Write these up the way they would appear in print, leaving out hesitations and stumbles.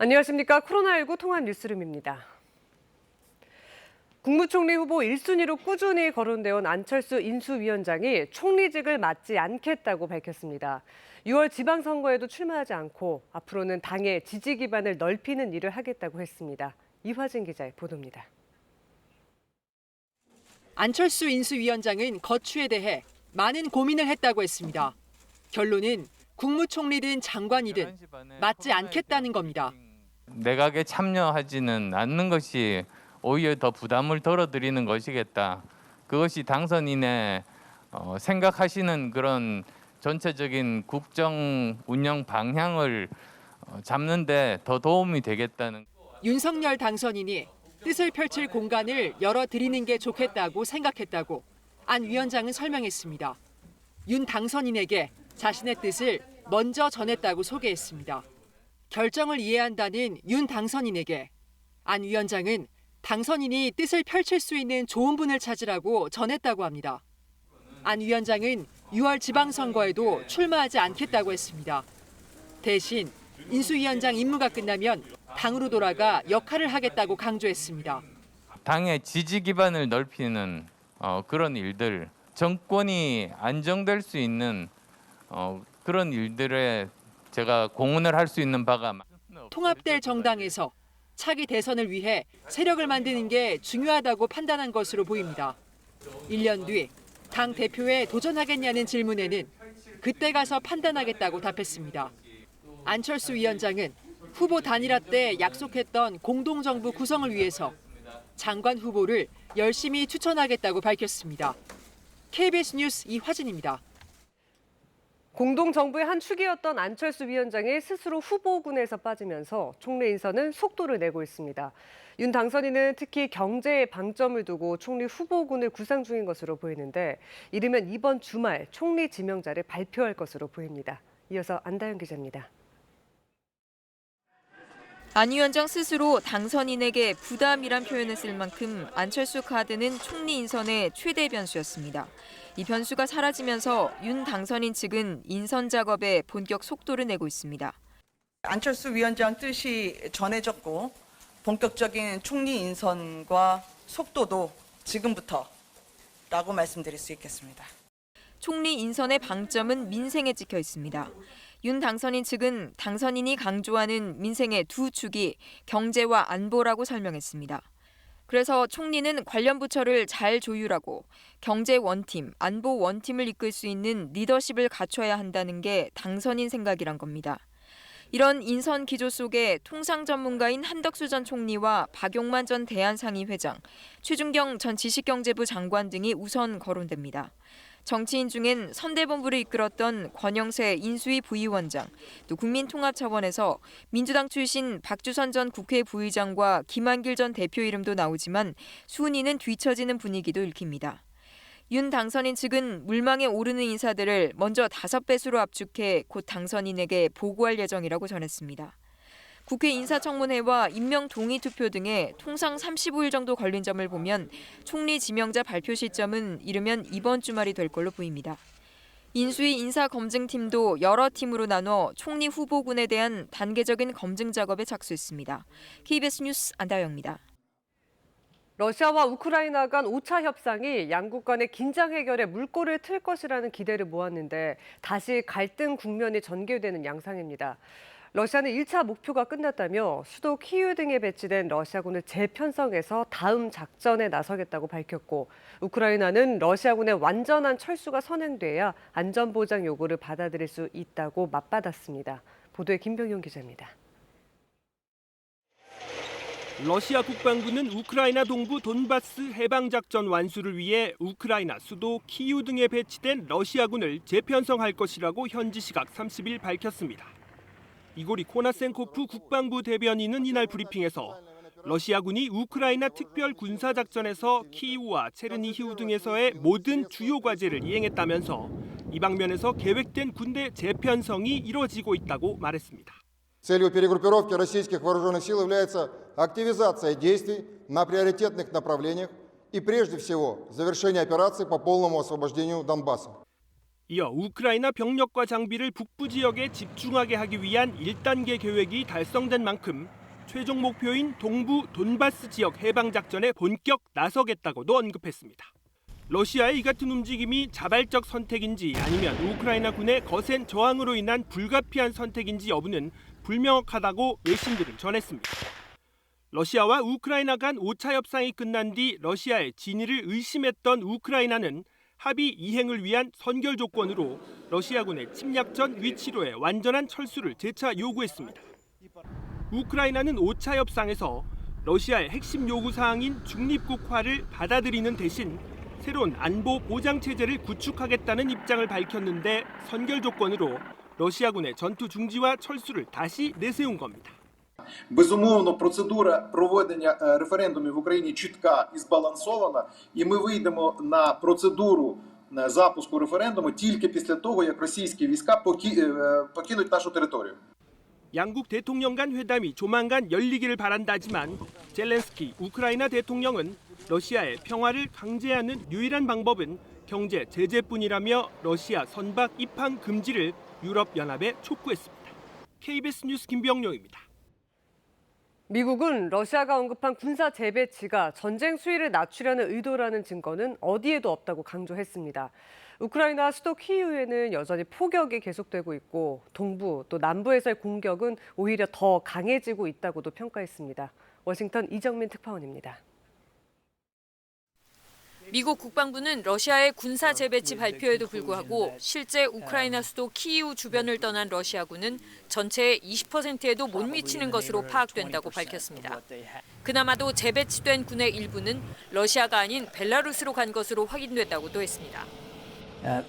안녕하십니까. 코로나19 통합 뉴스룸입니다. 국무총리 후보 1순위로 꾸준히 거론되어온 안철수 인수위원장이 총리직을 맡지 않겠다고 밝혔습니다. 6월 지방선거에도 출마하지 않고 앞으로는 당의 지지 기반을 넓히는 일을 하겠다고 했습니다. 이화진 기자의 보도입니다. 안철수 인수위원장은 거취에 대해 많은 고민을 했다고 했습니다. 결론은 국무총리든 장관이든 맡지 않겠다는 겁니다. 내각에 참여하지는 않는 것이 오히려 더 부담을 덜어드리는 것이겠다. 그것이 당선인의 생각하시는 그런 전체적인 국정 운영 방향을 잡는 데 더 도움이 되겠다는. 윤석열 당선인이 뜻을 펼칠 공간을 열어드리는 게 좋겠다고 생각했다고 안 위원장은 설명했습니다. 윤 당선인에게 자신의 뜻을 먼저 전했다고 소개했습니다. 결정을 이해한다는 윤 당선인에게 안 위원장은 당선인이 뜻을 펼칠 수 있는 좋은 분을 찾으라고 전했다고 합니다. 안 위원장은 6월 지방선거에도 출마하지 않겠다고 했습니다. 대신 인수위원장 임무가 끝나면 당으로 돌아가 역할을 하겠다고 강조했습니다. 당의 지지 기반을 넓히는 그런 일들, 정권이 안정될 수 있는 그런 일들에 제가 공헌을 할 수 있는 바가 통합될 정당에서 차기 대선을 위해 세력을 만드는 게 중요하다고 판단한 것으로 보입니다. 1년 뒤 당 대표에 도전하겠냐는 질문에는 그때 가서 판단하겠다고 답했습니다. 안철수 위원장은 후보 단일화 때 약속했던 공동정부 구성을 위해서 장관 후보를 열심히 추천하겠다고 밝혔습니다. KBS 뉴스 이화진입니다. 공동정부의 한 축이었던 안철수 위원장이 스스로 후보군에서 빠지면서 총리 인선은 속도를 내고 있습니다. 윤 당선인은 특히 경제에 방점을 두고 총리 후보군을 구상 중인 것으로 보이는데 이르면 이번 주말 총리 지명자를 발표할 것으로 보입니다. 이어서 안다현 기자입니다. 안 위원장 스스로 당선인에게 부담이란 표현을 쓸 만큼 안철수 카드는 총리 인선의 최대 변수였습니다. 이 변수가 사라지면서 윤 당선인 측은 인선 작업에 본격 속도를 내고 있습니다. 안철수 위원장 뜻이 전해졌고 본격적인 총리 인선과 속도도 지금부터라고 말씀드릴 수 있겠습니다. 총리 인선의 방점은 민생에 찍혀 있습니다. 윤 당선인 측은 당선인이 강조하는 민생의 두 축이 경제와 안보라고 설명했습니다. 그래서 총리는 관련 부처를 잘 조율하고 경제 원팀, 안보 원팀을 이끌 수 있는 리더십을 갖춰야 한다는 게 당선인 생각이란 겁니다. 이런 인선 기조 속에 통상 전문가인 한덕수 전 총리와 박용만 전 대한상의회장, 최준경 전 지식경제부 장관 등이 우선 거론됩니다. 정치인 중엔 선대본부를 이끌었던 권영세 인수위 부위원장, 또 국민통합 차원에서 민주당 출신 박주선 전 국회 부의장과 김한길 전 대표 이름도 나오지만 순위는 뒤처지는 분위기도 읽힙니다. 윤 당선인 측은 물망에 오르는 인사들을 먼저 5배수로 압축해 곧 당선인에게 보고할 예정이라고 전했습니다. 국회 인사청문회와 임명 동의 투표 등에 통상 35일 정도 걸린 점을 보면 총리 지명자 발표 시점은 이르면 이번 주말이 될 걸로 보입니다. 인수위 인사검증팀도 여러 팀으로 나눠 총리 후보군에 대한 단계적인 검증 작업에 착수했습니다. KBS 뉴스 안다영입니다. 러시아와 우크라이나 간 5차 협상이 양국 간의 긴장 해결에 물꼬를 틀 것이라는 기대를 모았는데 다시 갈등 국면이 전개되는 양상입니다. 러시아는 1차 목표가 끝났다며 수도 키이우 등에 배치된 러시아군을 재편성해서 다음 작전에 나서겠다고 밝혔고 우크라이나는 러시아군의 완전한 철수가 선행돼야 안전보장 요구를 받아들일 수 있다고 맞받았습니다. 보도에 김병용 기자입니다. 러시아 국방부는 우크라이나 동부 돈바스 해방작전 완수를 위해 우크라이나 수도 키이우 등에 배치된 러시아군을 재편성할 것이라고 현지 시각 30일 밝혔습니다. 이고리 코나센코프 국방부 대변인은 이날 브리핑에서 러시아군이 우크라이나 특별 군사작전에서 키이우와 체르니히우 등에서의 모든 주요 과제를 이행했다면서 이 방면에서 계획된 군대 재편성이 이뤄지고 있다고 말했습니다. Целью перегруппировки российских вооруженных сил является активизация действий на приоритетных направлениях и прежде всего завершение операции по полному освобождению Донбасса. 이어 우크라이나 병력과 장비를 북부 지역에 집중하게 하기 위한 1단계 계획이 달성된 만큼 최종 목표인 동부 돈바스 지역 해방 작전에 본격 나서겠다고도 언급했습니다. 러시아의 이 같은 움직임이 자발적 선택인지 아니면 우크라이나 군의 거센 저항으로 인한 불가피한 선택인지 여부는 불명확하다고 외신들은 전했습니다. 러시아와 우크라이나 간 5차 협상이 끝난 뒤 러시아의 진위를 의심했던 우크라이나는 합의 이행을 위한 선결 조건으로 러시아군의 침략 전 위치로의 완전한 철수를 재차 요구했습니다. 우크라이나는 5차 협상에서 러시아의 핵심 요구사항인 중립국화를 받아들이는 대신 새로운 안보 보장 체제를 구축하겠다는 입장을 밝혔는데 선결 조건으로 러시아군의 전투 중지와 철수를 다시 내세운 겁니다. Безумовно, процедура проведення референдумів в Україні чітка і збалансована, і ми вийдемо на процедуру запуску референдуму тільки після того, як російські війська покинуть нашу територію. 양국 대통령 간 회담이 조만간 열리기를 바란다지만 젤렌스키 우크라이나 대통령은 러시아의 평화를 강제하는 유일한 방법은 경제 제재뿐이라며 러시아 선박 입항 금지를 유럽연합에 촉구했습니다. KBS 뉴스 김병룡입니다. 미국은 러시아가 언급한 군사 재배치가 전쟁 수위를 낮추려는 의도라는 증거는 어디에도 없다고 강조했습니다. 우크라이나 수도 키이우에는 여전히 포격이 계속되고 있고 동부 또 남부에서의 공격은 오히려 더 강해지고 있다고도 평가했습니다. 워싱턴 이정민 특파원입니다. 미국 국방부는 러시아의 군사 재배치 발표에도 불구하고 실제 우크라이나 수도 키이우 주변을 떠난 러시아군은 전체의 20%에도 못 미치는 것으로 파악된다고 밝혔습니다. 그나마도 재배치된 군의 일부는 러시아가 아닌 벨라루스로 간 것으로 확인됐다고도 했습니다.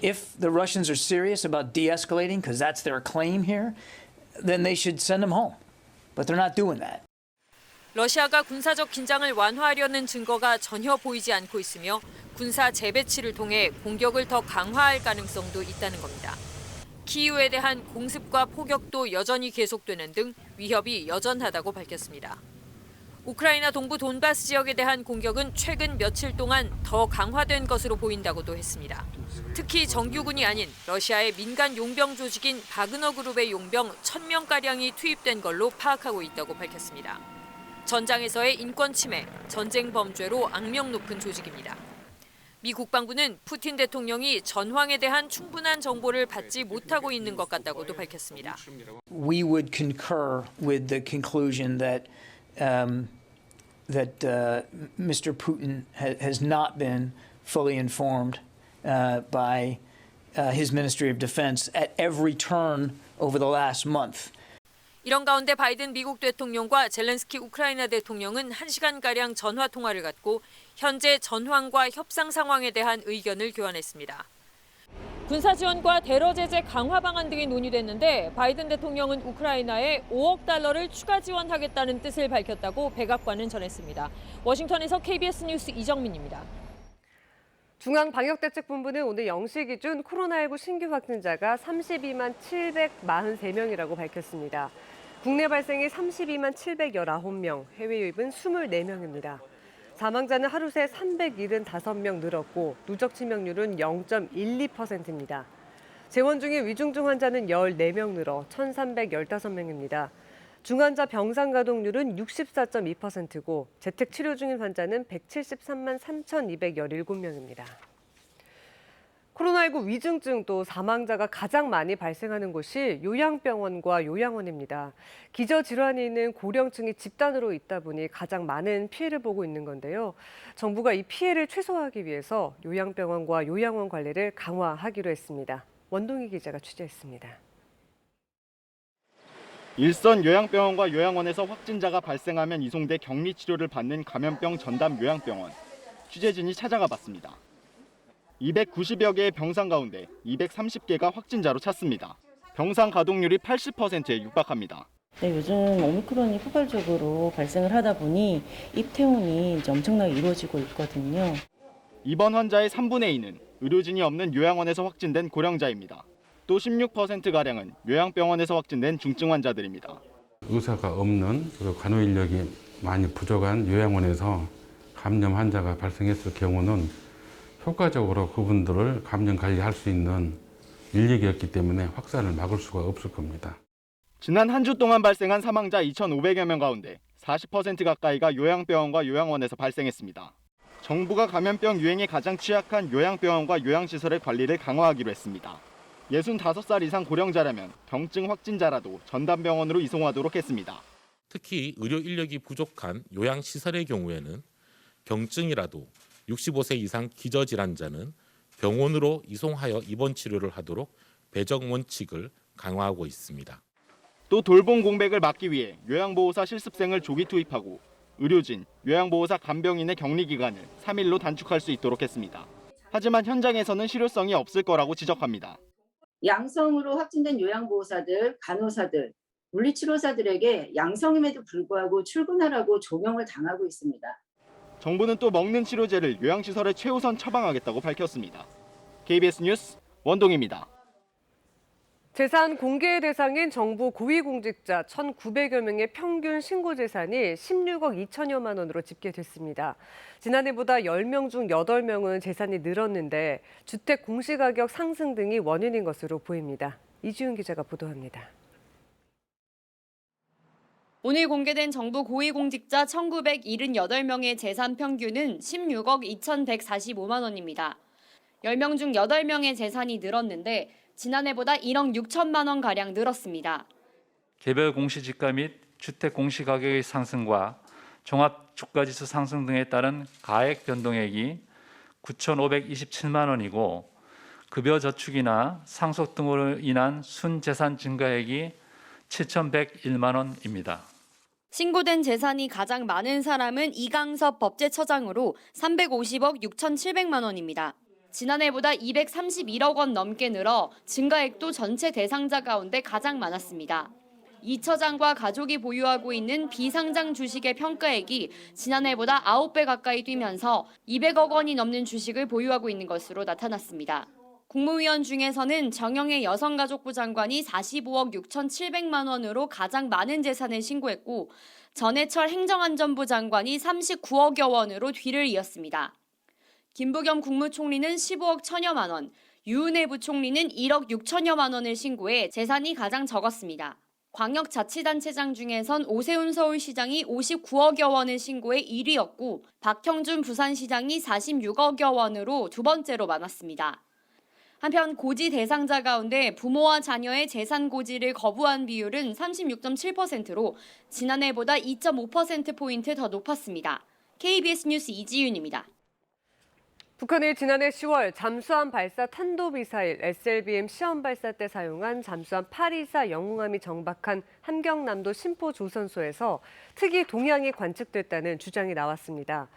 If the Russians are serious about de-escalating, because that's their claim here, then they should send them home. But they're not doing that. 러시아가 군사적 긴장을 완화하려는 증거가 전혀 보이지 않고 있으며 군사 재배치를 통해 공격을 더 강화할 가능성도 있다는 겁니다. 키이우에 대한 공습과 포격도 여전히 계속되는 등 위협이 여전하다고 밝혔습니다. 우크라이나 동부 돈바스 지역에 대한 공격은 최근 며칠 동안 더 강화된 것으로 보인다고도 했습니다. 특히 정규군이 아닌 러시아의 민간 용병 조직인 바그너 그룹의 용병 1,000명가량이 투입된 걸로 파악하고 있다고 밝혔습니다. 전장에서의 인권 침해, 전쟁 범죄로 악명 높은 조직입니다. 미 국방부는 푸틴 대통령이 전황에 대한 충분한 정보를 받지 못하고 있는 것 같다고도 밝혔습니다. We would concur with the conclusion that Mr. Putin has not been fully informed by his Ministry of Defense at every turn over the last month. 이런 가운데 바이든 미국 대통령과 젤렌스키 우크라이나 대통령은 1시간가량 전화 통화를 갖고 현재 전황과 협상 상황에 대한 의견을 교환했습니다. 군사 지원과 테러 제재 강화 방안 등이 논의됐는데 바이든 대통령은 우크라이나에 5억 달러를 추가 지원하겠다는 뜻을 밝혔다고 백악관은 전했습니다. 워싱턴에서 KBS 뉴스 이정민입니다. 중앙방역대책본부는 오늘 0시 기준 코로나19 신규 확진자가 32만 743명이라고 밝혔습니다. 국내 발생이 32만 719명, 해외 유입은 24명입니다. 사망자는 하루 새 375명 늘었고 누적 치명률은 0.12%입니다. 재원 중에 위중증 환자는 14명 늘어 1,315명입니다. 중환자 병상 가동률은 64.2%고 재택 치료 중인 환자는 173만 3,217명입니다. 코로나19 위중증 또 사망자가 가장 많이 발생하는 곳이 요양병원과 요양원입니다. 기저질환이 있는 고령층이 집단으로 있다 보니 가장 많은 피해를 보고 있는 건데요. 정부가 이 피해를 최소화하기 위해서 요양병원과 요양원 관리를 강화하기로 했습니다. 원동희 기자가 취재했습니다. 일선 요양병원과 요양원에서 확진자가 발생하면 이송돼 격리치료를 받는 감염병 전담 요양병원. 취재진이 찾아가 봤습니다. 290여 개의 병상 가운데 230개가 확진자로 찼습니다. 병상 가동률이 80%에 육박합니다. 네, 요즘 오미크론이 폭발적으로 발생을 하다 보니 입퇴원이 이제 엄청나게 이루어지고 있거든요. 입원 환자의 3분의 2는 의료진이 없는 요양원에서 확진된 고령자입니다. 또 16%가량은 요양병원에서 확진된 중증 환자들입니다. 의사가 없는 그리고 간호 인력이 많이 부족한 요양원에서 감염 환자가 발생했을 경우는 효과적으로 그분들을 감염 관리할 수 있는 인력이었기 때문에 확산을 막을 수가 없을 겁니다. 지난 한 주 동안 발생한 사망자 2,500여 명 가운데 40% 가까이가 요양병원과 요양원에서 발생했습니다. 정부가 감염병 유행에 가장 취약한 요양병원과 요양시설의 관리를 강화하기로 했습니다. 65살 이상 고령자라면 병증 확진자라도 전담병원으로 이송하도록 했습니다. 특히 의료 인력이 부족한 요양시설의 경우에는 병증이라도 65세 이상 기저질환자는 병원으로 이송하여 입원 치료를 하도록 배정 원칙을 강화하고 있습니다. 또 돌봄 공백을 막기 위해 요양보호사 실습생을 조기 투입하고 의료진, 요양보호사 간병인의 격리 기간을 3일로 단축할 수 있도록 했습니다. 하지만 현장에서는 실효성이 없을 거라고 지적합니다. 양성으로 확진된 요양보호사들, 간호사들, 물리치료사들에게 양성임에도 불구하고 출근하라고 조명을 당하고 있습니다. 정부는 또 먹는 치료제를 요양시설에 최우선 처방하겠다고 밝혔습니다. KBS 뉴스 원동입니다. 재산 공개 대상인 정부 고위공직자 1,900여 명의 평균 신고 재산이 16억 2천여만 원으로 집계됐습니다. 지난해보다 10명 중 8명은 재산이 늘었는데 주택 공시가격 상승 등이 원인인 것으로 보입니다. 이지훈 기자가 보도합니다. 오늘 공개된 정부 고위공직자 1,978명의 재산 평균은 16억 2,145만 원입니다. 10명 중 8명의 재산이 늘었는데 지난해보다 1억 6천만 원가량 늘었습니다. 개별 공시지가 및 주택 공시가격의 상승과 종합주가지수 상승 등에 따른 가액 변동액이 9,527만 원이고 급여 저축이나 상속 등으로 인한 순재산 증가액이 7,101만 원입니다. 신고된 재산이 가장 많은 사람은 이강섭 법제처장으로 350억 6,700만 원입니다. 지난해보다 231억 원 넘게 늘어 증가액도 전체 대상자 가운데 가장 많았습니다. 이 처장과 가족이 보유하고 있는 비상장 주식의 평가액이 지난해보다 9배 가까이 뛰면서 200억 원이 넘는 주식을 보유하고 있는 것으로 나타났습니다. 국무위원 중에서는 정영애 여성가족부 장관이 45억 6,700만 원으로 가장 많은 재산을 신고했고 전해철 행정안전부 장관이 39억여 원으로 뒤를 이었습니다. 김부겸 국무총리는 15억 1천여만 원, 유은혜 부총리는 1억 6천여만 원을 신고해 재산이 가장 적었습니다. 광역자치단체장 중에선 오세훈 서울시장이 59억여 원을 신고해 1위였고 박형준 부산시장이 46억여 원으로 두 번째로 많았습니다. 한편 고지 대상자 가운데 부모와 자녀의 재산 고지를 거부한 비율은 36.7%로 지난해보다 2.5%포인트 더 높았습니다. KBS 뉴스 이지윤입니다. 북한이 지난해 10월 잠수함 발사 탄도미사일 SLBM 시험 발사 때 사용한 잠수함 824 영웅함이 정박한 함경남도 심포조선소에서 특이 동향이 관측됐다는 주장이 나왔습니다.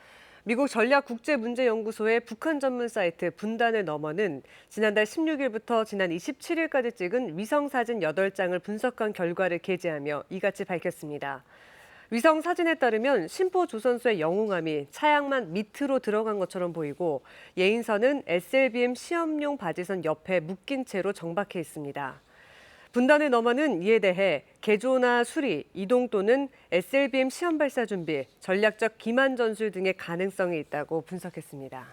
미국 전략국제문제연구소의 북한 전문 사이트 분단을 넘어는 지난달 16일부터 지난 27일까지 찍은 위성사진 8장을 분석한 결과를 게재하며 이같이 밝혔습니다. 위성 사진에 따르면 심포조선소의 영웅함이 차양만 밑으로 들어간 것처럼 보이고 예인선은 SLBM 시험용 바지선 옆에 묶인 채로 정박해 있습니다. 분단을 넘어는 이에 대해 개조나 수리, 이동 또는 SLBM 시험 발사 준비, 전략적 기만 전술 등의 가능성이 있다고 분석했습니다.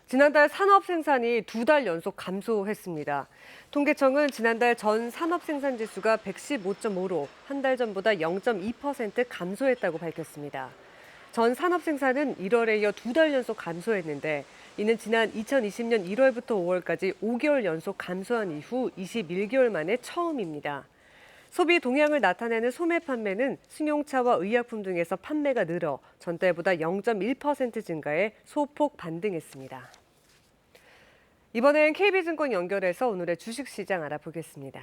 지난달 산업 생산이 2달 연속 감소했습니다. 통계청은 지난달 전 산업 생산 지수가 115.5로 한 달 전보다 0.2% 감소했다고 밝혔습니다. 전 산업 생산은 1월에 이어 2달 연속 감소했는데 이는 지난 2020년 1월부터 5월까지 5개월 연속 감소한 이후 21개월 만에 처음입니다. 소비 동향을 나타내는 소매 판매는 승용차와 의약품 등에서 판매가 늘어 전달보다 0.1% 증가해 소폭 반등했습니다. 이번엔 KB증권 연결해서 오늘의 주식시장 알아보겠습니다.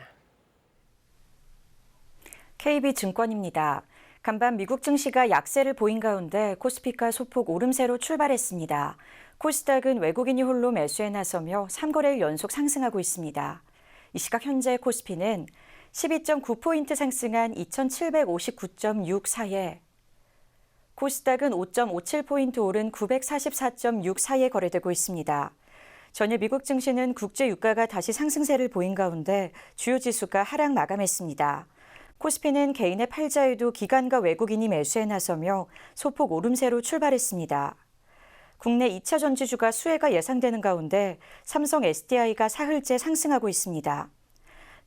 KB증권입니다. 간밤 미국 증시가 약세를 보인 가운데 코스피가 소폭 오름세로 출발했습니다. 코스닥은 외국인이 홀로 매수에 나서며 3거래일 연속 상승하고 있습니다. 이 시각 현재 코스피는 12.9포인트 상승한 2759.64에 코스닥은 5.57포인트 오른 944.64에 거래되고 있습니다. 전일 미국 증시는 국제 유가가 다시 상승세를 보인 가운데 주요 지수가 하락 마감했습니다. 코스피는 개인의 팔자에도 기관과 외국인이 매수에 나서며 소폭 오름세로 출발했습니다. 국내 2차 전지주가 수혜가 예상되는 가운데 삼성 SDI가 사흘째 상승하고 있습니다.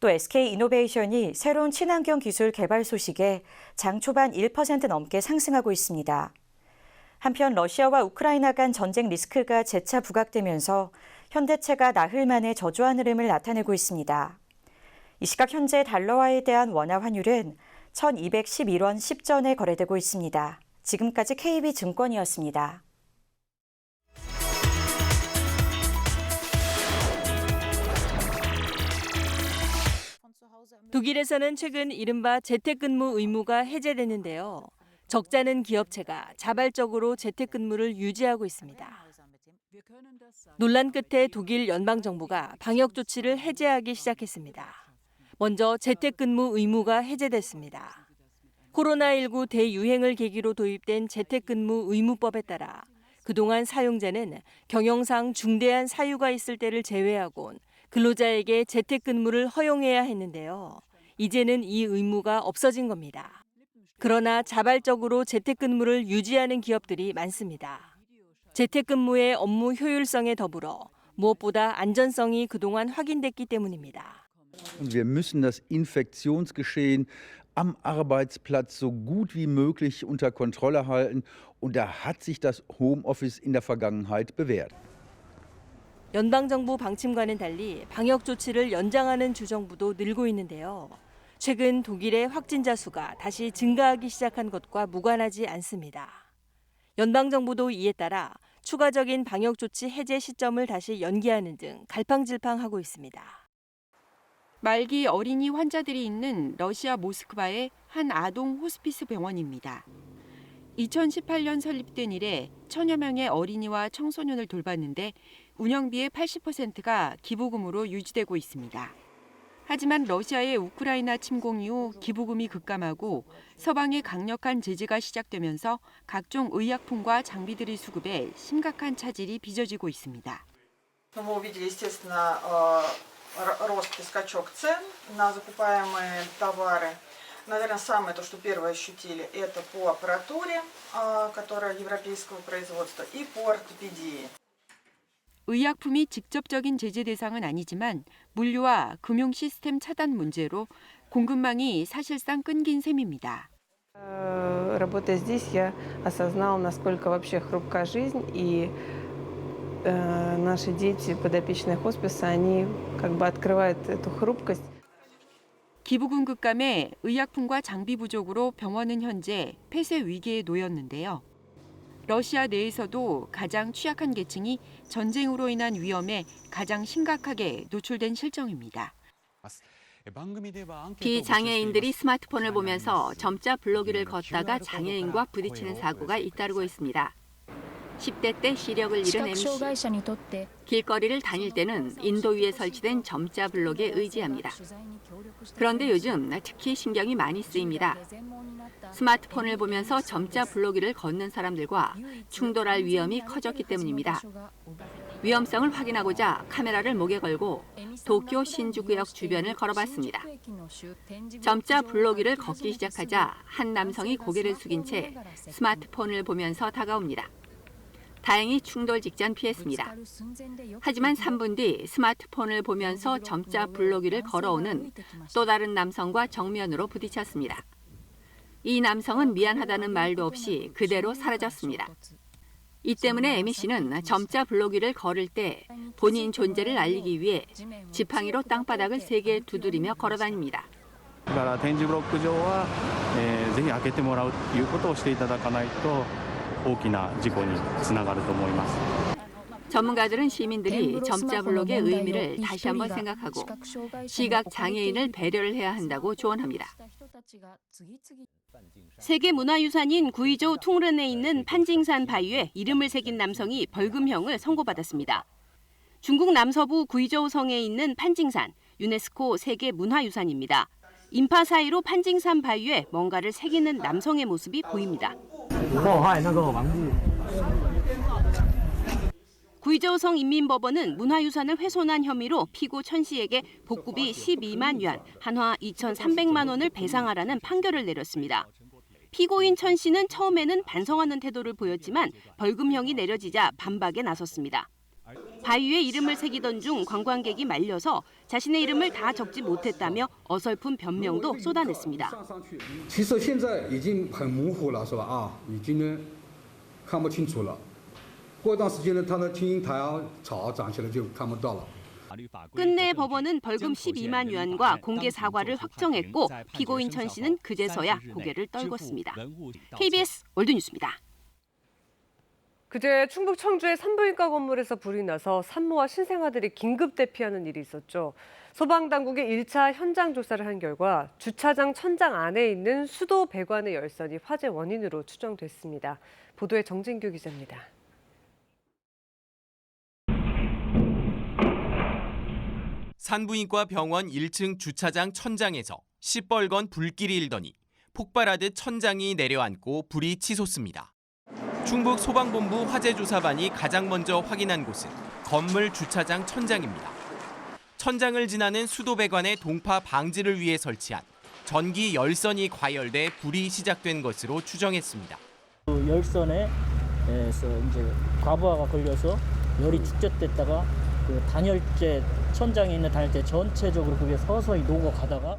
또 SK이노베이션이 새로운 친환경 기술 개발 소식에 장 초반 1% 넘게 상승하고 있습니다. 한편 러시아와 우크라이나 간 전쟁 리스크가 재차 부각되면서 현대차가 나흘 만에 저조한 흐름을 나타내고 있습니다. 이 시각 현재 달러화에 대한 원화 환율은 1211원 10전에 거래되고 있습니다. 지금까지 KB증권이었습니다. 독일에서는 최근 이른바 재택근무 의무가 해제됐는데요. 적잖은 기업체가 자발적으로 재택근무를 유지하고 있습니다. 논란 끝에 독일 연방정부가 방역 조치를 해제하기 시작했습니다. 먼저 재택근무 의무가 해제됐습니다. 코로나19 대유행을 계기로 도입된 재택근무 의무법에 따라 그동안 사용자는 경영상 중대한 사유가 있을 때를 제외하곤 근로자에게 재택근무를 허용해야 했는데요. 이제는 이 의무가 없어진 겁니다. 그러나 자발적으로 재택근무를 유지하는 기업들이 많습니다. 재택근무의 업무 효율성에 더불어 무엇보다 안전성이 그동안 확인됐기 때문입니다. Wir müssen das Infektionsgeschehen am Arbeitsplatz so gut wie möglich unter Kontrolle halten. Und da hat sich das Homeoffice in der Vergangenheit bewährt. 연방정부 방침과는 달리 방역 조치를 연장하는 주정부도 늘고 있는데요. 최근 독일의 확진자 수가 다시 증가하기 시작한 것과 무관하지 않습니다. 연방정부도 이에 따라 추가적인 방역 조치 해제 시점을 다시 연기하는 등 갈팡질팡하고 있습니다. 말기 어린이 환자들이 있는 러시아 모스크바의 한 아동 호스피스 병원입니다. 2018년 설립된 이래 1000여 명의 어린이와 청소년을 돌봤는데 운영비의 80%가 기부금으로 유지되고 있습니다. 하지만 러시아의 우크라이나 침공 이후 기부금이 급감하고 서방의 강력한 제재가 시작되면서 각종 의약품과 장비들의 수급에 심각한 차질이 빚어지고 있습니다. Рост и скачок цен на закупаемые товары. Наверное, самое то, что первое ощутили, это по аппаратуре, которая европейского производства, и по ортопедии. 의약품이 직접적인 제재 대상은 아니지만 물류와 금융 시스템 차단 문제로 공급망이 사실상 끊긴 셈입니다. Работая здесь, я осознал, насколько вообще хрупка жизнь, и наши дети, подопечные хосписа, они как бы открывают эту хрупкость. 기부금 급감에 의약품과 장비 부족으로 병원은 현재 폐쇄 위기에 놓였는데요. 러시아 내에서도 가장 취약한 계층이 전쟁으로 인한 위험에 가장 심각하게 노출된 실정입니다. 비장애인들이 스마트폰을 보면서 점자 블로기를 걷다가 장애인과 부딪히는 사고가 잇따르고 있습니다. 10대 때 시력을 잃은 MC. 길거리를 다닐 때는 인도 위에 설치된 점자 블록에 의지합니다. 그런데 요즘 특히 신경이 많이 쓰입니다. 스마트폰을 보면서 점자 블로기를 걷는 사람들과 충돌할 위험이 커졌기 때문입니다. 위험성을 확인하고자 카메라를 목에 걸고 도쿄 신주쿠역 주변을 걸어봤습니다. 점자 블로기를 걷기 시작하자 한 남성이 고개를 숙인 채 스마트폰을 보면서 다가옵니다. 다행히 충돌 직전 피했습니다. 하지만 3분 뒤 스마트폰을 보면서 점자 블로기를 걸어오는 또 다른 남성과 정면으로 부딪혔습니다. 이 남성은 미안하다는 말도 없이 그대로 사라졌습니다. 이 때문에 에미 씨는 점자 블로기를 걸을 때 본인 존재를 알리기 위해 지팡이로 땅바닥을 세게 두드리며 걸어다닙니다. だから点字ブロック上はぜひ開けてもらうということをしていただかないと大きな事故につながると思います。 전문가들은 시민들이 점자 블록의 의미를 다시 한번 생각하고 시각 장애인을 배려를 해야 한다고 조언합니다. 세계문화유산인 구이저우 퉁른에 있는 판징산 바위에 이름을 새긴 남성이 벌금형을 선고받았습니다. 중국 남서부 구이저우 성에 있는 판징산, 유네스코 세계문화유산입니다. 인파 사이로 판징산 바위에 뭔가를 새기는 남성의 모습이 보입니다. 구이저우성 인민법원은 문화유산을 훼손한 혐의로 피고 천 씨에게 복구비 12만 yuan, 한화 2,300만 원을 배상하라는 판결을 내렸습니다. 피고인 천 씨는 처음에는 반성하는 태도를 보였지만 벌금형이 내려지자 반박에 나섰습니다. 바위에 이름을 새기던 중 관광객이 말려서 자신의 이름을 다 적지 못했다며 어설픈 변명도 쏟아냈습니다. 其实现在已经很模糊了，是吧？啊，已经呢看不清楚了。过一段时间呢，他的青樱桃草长起来就看不到了。 끝내 법원은 벌금 12만 위안과 공개 사과를 확정했고 피고인 천 씨는 그제서야 고개를 떨궜습니다. KBS 월드뉴스입니다. 그제 충북 청주의 산부인과 건물에서 불이 나서 산모와 신생아들이 긴급 대피하는 일이 있었죠. 소방당국이 1차 현장 조사를 한 결과 주차장 천장 안에 있는 수도 배관의 열선이 화재 원인으로 추정됐습니다. 보도에 정진규 기자입니다. 산부인과 병원 1층 주차장 천장에서 시뻘건 불길이 일더니 폭발하듯 천장이 내려앉고 불이 치솟습니다. 충북 소방본부 화재조사반이 가장 먼저 확인한 곳은 건물 주차장 천장입니다. 천장을 지나는 수도 배관의 동파 방지를 위해 설치한 전기 열선이 과열돼 불이 시작된 것으로 추정했습니다. 열선에서 이제 과부하가 걸려서 열이 축적됐다가 그 단열재 천장에 있는 단열재 전체적으로 그게 서서히 녹아가다가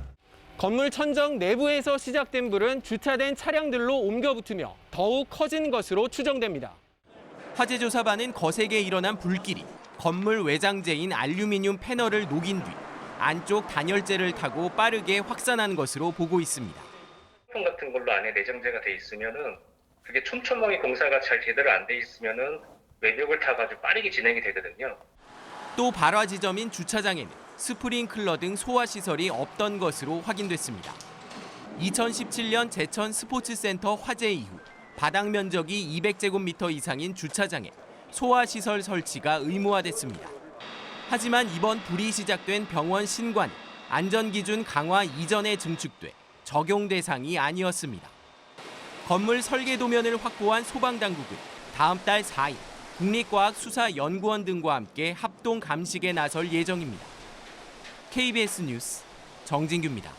건물 천정 내부에서 시작된 불은 주차된 차량들로 옮겨 붙으며 더욱 커진 것으로 추정됩니다. 화재조사반은 거세게 일어난 불길이 건물 외장재인 알루미늄 패널을 녹인 뒤 안쪽 단열재를 타고 빠르게 확산한 것으로 보고 있습니다. 품 같은 걸로 안에 내장재가 돼 있으면은 그게 촘촘하게 공사가 잘 제대로 안 돼 있으면은 외벽을 타가지고 빠르게 진행이 되거든요. 또 발화 지점인 주차장에는 스프링클러 등 소화시설이 없던 것으로 확인됐습니다. 2017년 제천 스포츠센터 화재 이후 바닥 면적이 200제곱미터 이상인 주차장에 소화시설 설치가 의무화됐습니다. 하지만 이번 불이 시작된 병원 신관이 안전기준 강화 이전에 증축돼 적용 대상이 아니었습니다. 건물 설계 도면을 확보한 소방당국은 다음 달 4일 국립과학수사연구원 등과 함께 합동 감식에 나설 예정입니다. KBS 뉴스 정진규입니다.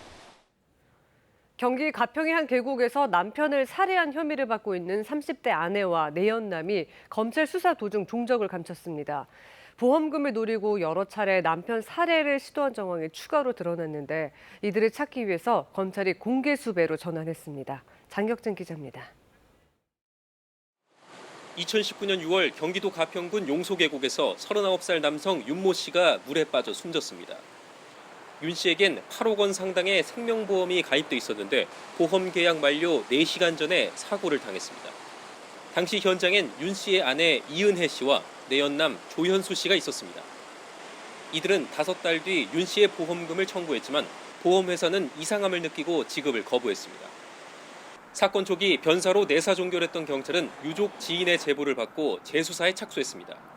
경기 가평의 한 계곡에서 남편을 살해한 혐의를 받고 있는 30대 아내와 내연남이 검찰 수사 도중 동적을 감췄습니다. 보험금을 노리고 여러 차례 남편 살해를 시도한 정황이 추가로 드러났는데 이들을 찾기 위해서 검찰이 공개 수배로 전환했습니다. 장혁진 기자입니다. 2019년 6월 경기도 가평군 용소계곡에서 39살 남성 윤모 씨가 물에 빠져 숨졌습니다. 윤 씨에겐 8억 원 상당의 생명보험이 가입돼 있었는데 보험 계약 만료 4시간 전에 사고를 당했습니다. 당시 현장엔 윤 씨의 아내 이은혜 씨와 내연남 조현수 씨가 있었습니다. 이들은 5달 뒤 윤 씨의 보험금을 청구했지만 보험회사는 이상함을 느끼고 지급을 거부했습니다. 사건 초기 변사로 내사 종결했던 경찰은 유족 지인의 제보를 받고 재수사에 착수했습니다.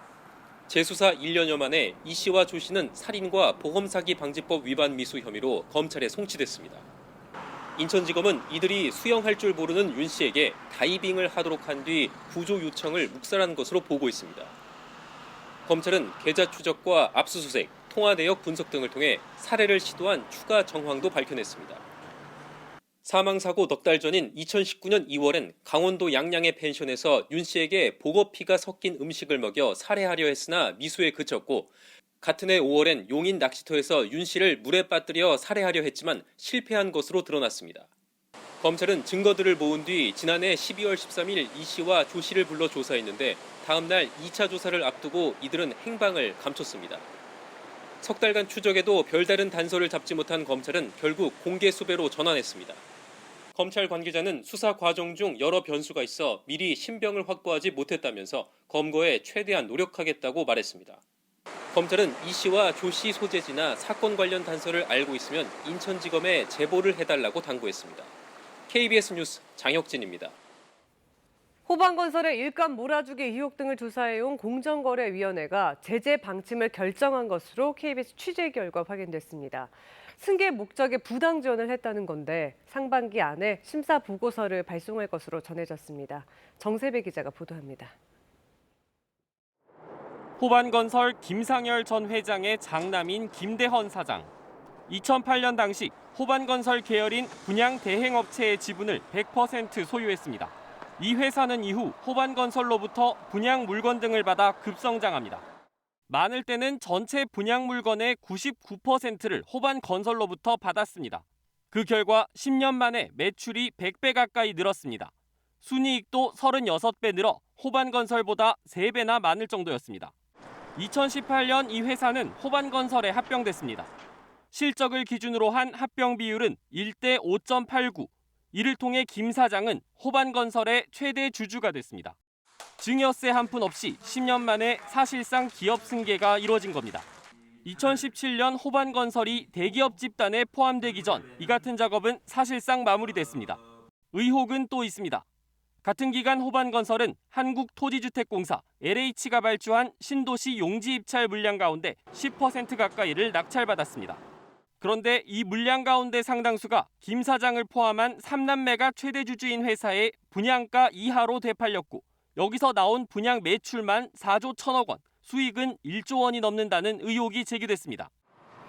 재수사 1년여 만에 이 씨와 조 씨는 살인과 보험사기 방지법 위반 미수 혐의로 검찰에 송치됐습니다. 인천지검은 이들이 수영할 줄 모르는 윤 씨에게 다이빙을 하도록 한 뒤 구조 요청을 묵살한 것으로 보고 있습니다. 검찰은 계좌 추적과 압수수색, 통화 내역 분석 등을 통해 살해를 시도한 추가 정황도 밝혀냈습니다. 사망사고 넉 달 전인 2019년 2월엔 강원도 양양의 펜션에서 윤 씨에게 보거피가 섞인 음식을 먹여 살해하려 했으나 미수에 그쳤고 같은 해 5월엔 용인 낚시터에서 윤 씨를 물에 빠뜨려 살해하려 했지만 실패한 것으로 드러났습니다. 검찰은 증거들을 모은 뒤 지난해 12월 13일 이 씨와 조 씨를 불러 조사했는데 다음 날 2차 조사를 앞두고 이들은 행방을 감췄습니다. 석 달간 추적에도 별다른 단서를 잡지 못한 검찰은 결국 공개 수배로 전환했습니다. 검찰 관계자는 수사 과정 중 여러 변수가 있어 미리 신병을 확보하지 못했다면서 검거에 최대한 노력하겠다고 말했습니다. 검찰은 이 씨와 조 씨 소재지나 사건 관련 단서를 알고 있으면 인천지검에 제보를 해달라고 당부했습니다. KBS 뉴스 장혁진입니다. 호반건설의 일감 몰아주기 의혹 등을 조사해온 공정거래위원회가 제재 방침을 결정한 것으로 KBS 취재 결과 확인됐습니다. 승계 목적에 부당 지원을 했다는 건데 상반기 안에 심사 보고서를 발송할 것으로 전해졌습니다. 정세배 기자가 보도합니다. 호반건설 김상열 전 회장의 장남인 김대헌 사장. 2008년 당시 호반건설 계열인 분양대행업체의 지분을 100% 소유했습니다. 이 회사는 이후 호반건설로부터 분양 물건 등을 받아 급성장합니다. 많을 때는 전체 분양 물건의 99%를 호반건설로부터 받았습니다. 그 결과 10년 만에 매출이 100배 가까이 늘었습니다. 순이익도 36배 늘어 호반건설보다 3배나 많을 정도였습니다. 2018년 이 회사는 호반건설에 합병됐습니다. 실적을 기준으로 한 합병 비율은 1대 5.89. 이를 통해 김 사장은 호반건설의 최대 주주가 됐습니다. 증여세 한 푼 없이 10년 만에 사실상 기업 승계가 이루어진 겁니다. 2017년 호반건설이 대기업 집단에 포함되기 전 이 같은 작업은 사실상 마무리됐습니다. 의혹은 또 있습니다. 같은 기간 호반건설은 한국토지주택공사 LH가 발주한 신도시 용지 입찰 물량 가운데 10% 가까이를 낙찰받았습니다. 그런데 이 물량 가운데 상당수가 김 사장을 포함한 3남매가 최대 주주인 회사의 분양가 이하로 되팔렸고 여기서 나온 분양 매출만 4조 1천억 원, 수익은 1조 원이 넘는다는 의혹이 제기됐습니다.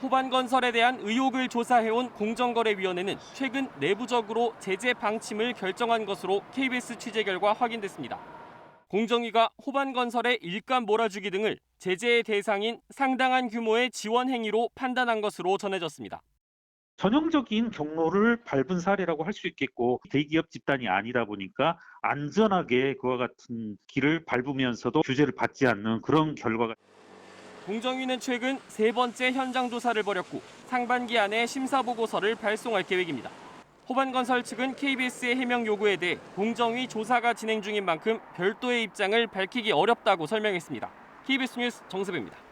호반건설에 대한 의혹을 조사해온 공정거래위원회는 최근 내부적으로 제재 방침을 결정한 것으로 KBS 취재 결과 확인됐습니다. 공정위가 호반건설의 일감 몰아주기 등을 제재의 대상인 상당한 규모의 지원 행위로 판단한 것으로 전해졌습니다. 전형적인 경로를 밟은 사례라고 할 수 있겠고 대기업 집단이 아니다 보니까 안전하게 그와 같은 길을 밟으면서도 규제를 받지 않는 그런 결과가. 공정위는 최근 3번째 현장 조사를 벌였고 상반기 안에 심사보고서를 발송할 계획입니다. 호반건설 측은 KBS의 해명 요구에 대해 공정위 조사가 진행 중인 만큼 별도의 입장을 밝히기 어렵다고 설명했습니다. KBS 뉴스 정세배입니다.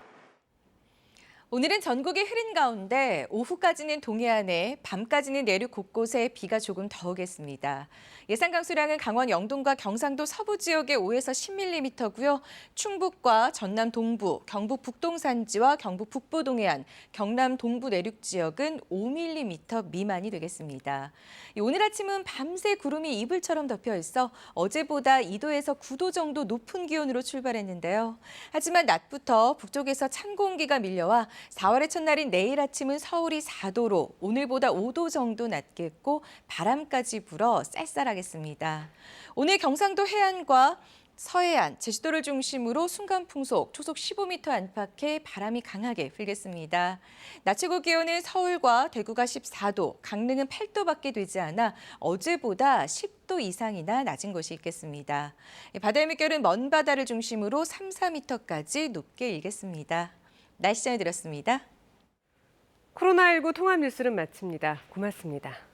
오늘은 전국이 흐린 가운데 오후까지는 동해안에, 밤까지는 내륙 곳곳에 비가 조금 더 오겠습니다. 예상 강수량은 강원 영동과 경상도 서부 지역에 5에서 10mm고요. 충북과 전남 동부, 경북 북동산지와 경북 북부 동해안, 경남 동부 내륙 지역은 5mm 미만이 되겠습니다. 오늘 아침은 밤새 구름이 이불처럼 덮여 있어 어제보다 2도에서 9도 정도 높은 기온으로 출발했는데요. 하지만 낮부터 북쪽에서 찬 공기가 밀려와 4월의 첫날인 내일 아침은 서울이 4도로 오늘보다 5도 정도 낮겠고 바람까지 불어 쌀쌀하겠습니다. 오늘 경상도 해안과 서해안, 제주도를 중심으로 순간풍속, 초속 15m 안팎의 바람이 강하게 불겠습니다. 낮 최고 기온은 서울과 대구가 14도, 강릉은 8도밖에 되지 않아 어제보다 10도 이상이나 낮은 곳이 있겠습니다. 바다의 물결은 먼 바다를 중심으로 3, 4m까지 높게 일겠습니다. 날씨 전해드렸습니다. 코로나19 통합 뉴스는 마칩니다. 고맙습니다.